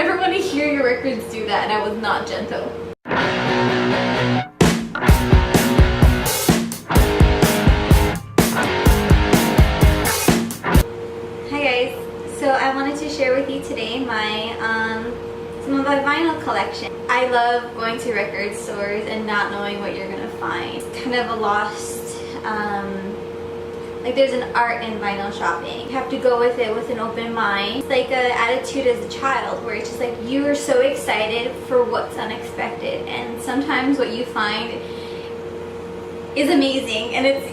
never want to hear your records do that, and I was not gentle. Hi guys, so I wanted to share with you today my some of my vinyl collection. I love going to record stores and not knowing what you're gonna find. It's kind of a lost, like there's an art in vinyl shopping. You have to go with it with an open mind. It's like an attitude as a child where it's just like you are so excited for what's unexpected, and sometimes what you find is amazing, and it's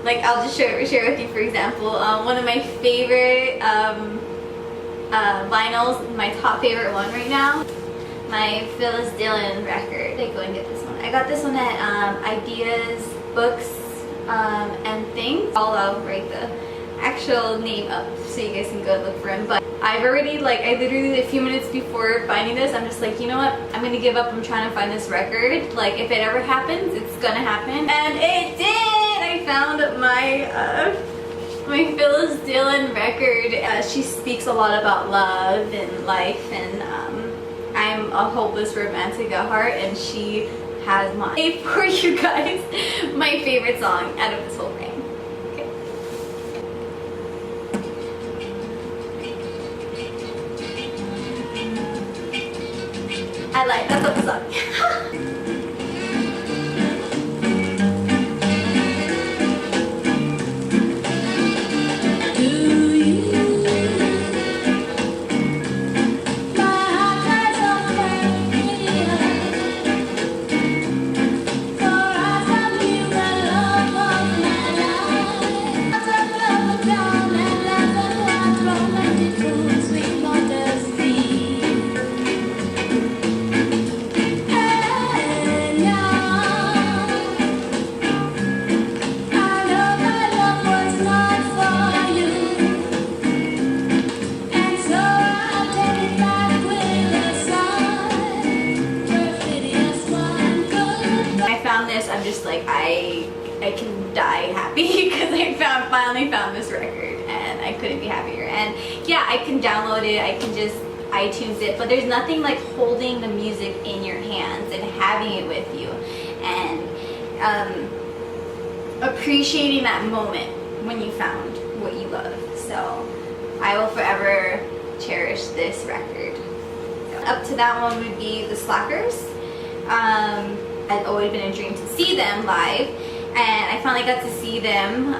like, I'll just share with you, for example, one of my favorite vinyls, my top favorite one right now, my Phyllis Dillon record. I go and get this one. I got this one at Ideas, Books, and Things. I'll write the actual name up so you guys can go look for him. But I've already, like, I literally a few minutes before finding this, I'm just like, you know what, I'm gonna give up. I'm trying to find this record. Like, if it ever happens, it's gonna happen. And it did! I found my my Phyllis Dillon record. She speaks a lot about love and life, and I'm a hopeless romantic at heart, and she has my for you guys my favorite song out of this whole thing. Okay. That's what the song. I'm just like, I can die happy because I finally found this record, and I couldn't be happier. And yeah, I can download it, I can just iTunes it, but there's nothing like holding the music in your hands and having it with you, and appreciating that moment when you found what you love. So I will forever cherish this record. So, up to that one would be the Slackers. It's always been a dream to see them live, and I finally got to see them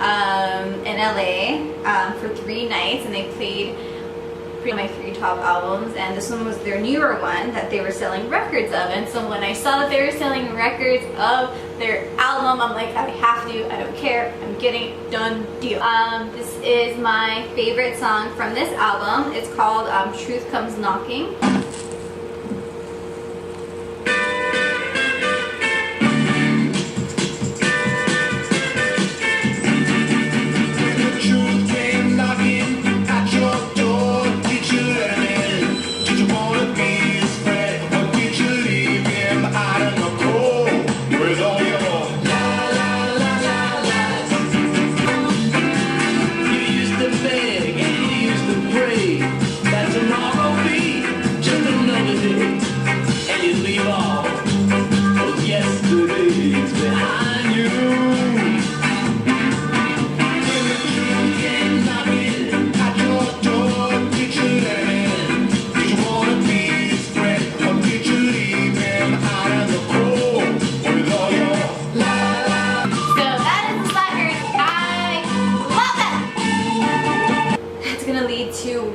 in LA for 3 nights, and they played my 3 top albums, and this one was their newer one that they were selling records of. And so when I saw that they were selling records of their album, I'm like, I have to, I don't care, I'm getting it, done deal. This is my favorite song from this album. It's called Truth Comes Knocking.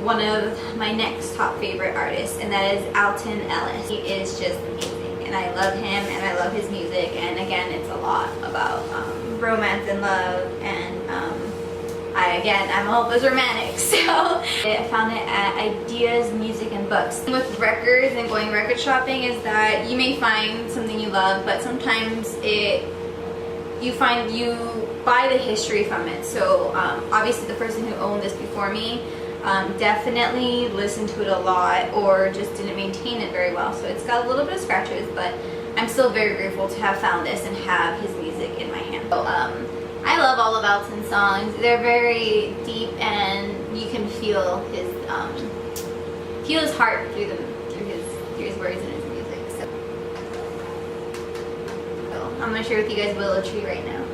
One of my next top favorite artists, and that is Alton Ellis. He is just amazing, and I love him, and I love his music. And again, it's a lot about romance and love, and I'm a hopeless romantic, so I found it at Ideas, Music, and Books. With records and going record shopping is that you may find something you love, but sometimes you buy the history from it. So obviously the person who owned this before me definitely listened to it a lot, or just didn't maintain it very well, so it's got a little bit of scratches, but I'm still very grateful to have found this and have his music in my hand. So, I love all of Alton's songs. They're very deep, and you can feel his heart through them. hears words in his music. So I'm gonna share with you guys Willow Tree right now.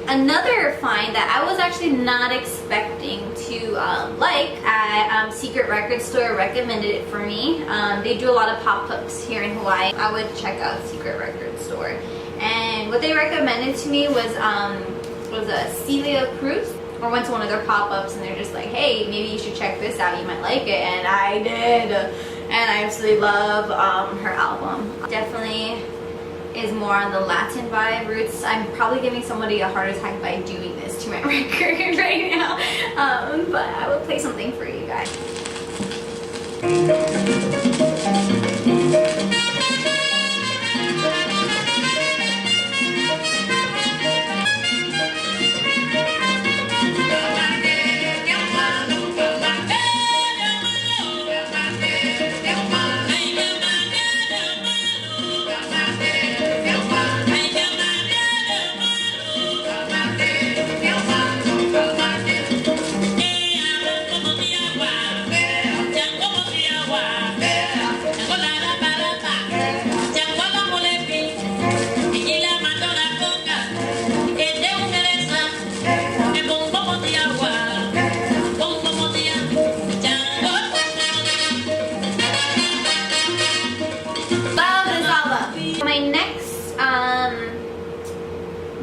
Another find that I was actually not expecting to like at Secret Record Store recommended it for me. They do a lot of pop-ups here in Hawaii. I would check out Secret Record Store. And what they recommended to me was a Celia Cruz. Or went to one of their pop-ups and they're just like, hey, maybe you should check this out, you might like it. And I did. And I absolutely love her album. Definitely is more on the Latin vibe roots. I'm probably giving somebody a heart attack by doing this to my record right now, but I will play something for you guys.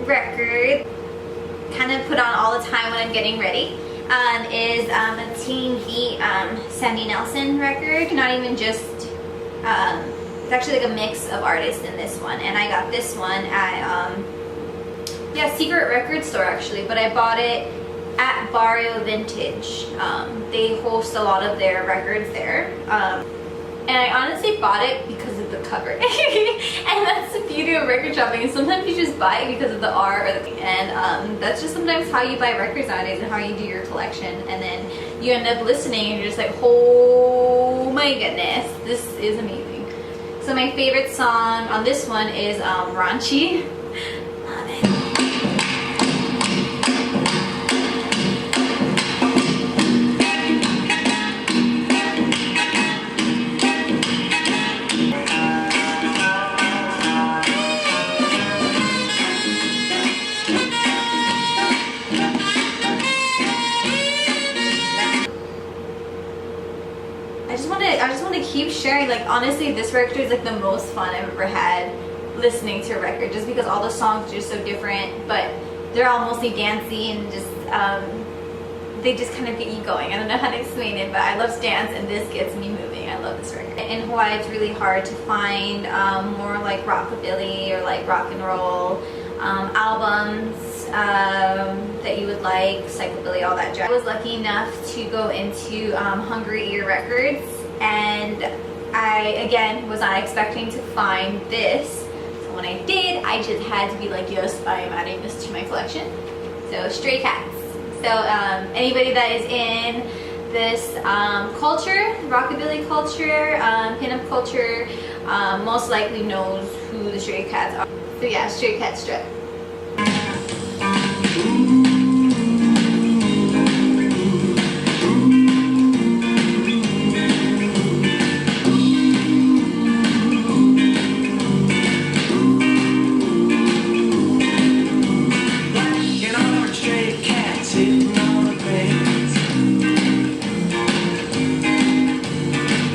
Record, kind of put on all the time when I'm getting ready, is a Teen Beat Sammy Nelson record. Not even just, it's actually like a mix of artists in this one, and I got this one at, yeah, Secret Record Store actually, but I bought it at Barrio Vintage. They host a lot of their records there. And I honestly bought it because of the cover. And that's the beauty of record shopping, is sometimes you just buy it because of the art or the, and that's just sometimes how you buy records nowadays and how you do your collection. And then you end up listening and you're just like, oh my goodness, this is amazing. So my favorite song on this one is Raunchy. Love it. I just want to keep sharing, like, honestly this record is like the most fun I've ever had listening to a record, just because all the songs are just so different, but they're all mostly dancey and just they just kind of get you going. I don't know how to explain it, but I love dance and this gets me moving. I love this record. In Hawaii it's really hard to find more like rockabilly or like rock and roll albums that you would like, psychobilly, all that jazz. I was lucky enough to go into Hungry Ear Records, and I again was not expecting to find this. So when I did, I just had to be like, yes, I am adding this to my collection. So Stray Cats. So anybody that is in this culture, rockabilly culture, pinup culture, most likely knows who the Stray Cats are. So yeah, Stray Cat Strut.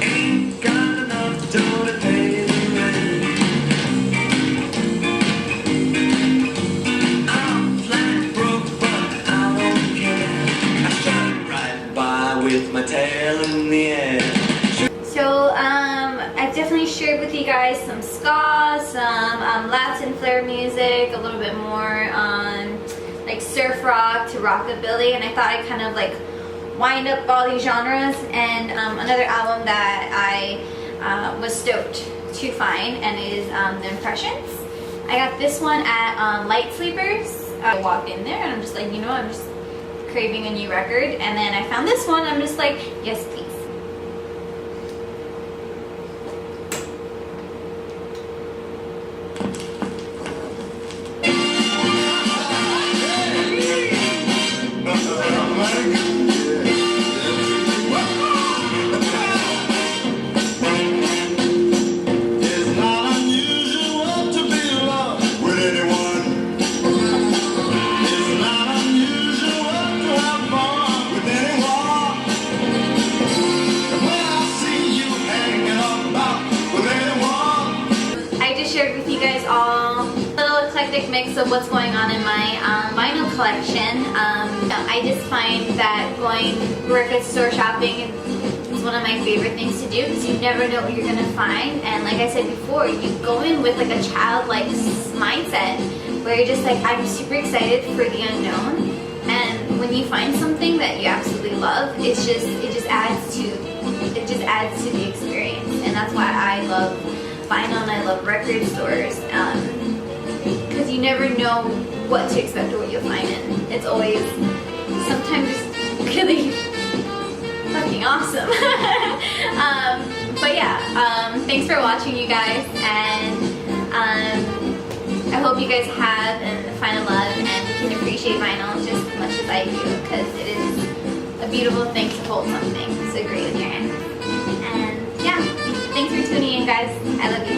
Ain't got enough dough to pay the rent. fly with my tail in the air. So I've definitely shared with you guys some ska, some Latin flair music, a little bit more like surf rock to rockabilly, and I thought I'd kind of like wind up all these genres. And another album that I was stoked to find and is The Impressions. I got this one at Light Sleepers. I walked in there and I'm just like, you know, I'm just craving a new record, and then I found this one. I'm just like, yes please. Mix of what's going on in my vinyl collection. I just find that going record store shopping is one of my favorite things to do, because you never know what you're gonna find. And like I said before, you go in with like a childlike mindset where you're just like, I'm super excited for the unknown. And when you find something that you absolutely love, it just adds to the experience. And that's why I love vinyl and I love record stores. Because you never know what to expect or what you'll find, and it's always sometimes really fucking awesome. But yeah, thanks for watching, you guys, and I hope you guys have and find a love and can appreciate vinyl just as much as I do, because it is a beautiful thing to hold something so great in your hand. And yeah, thanks for tuning in, guys. I love you.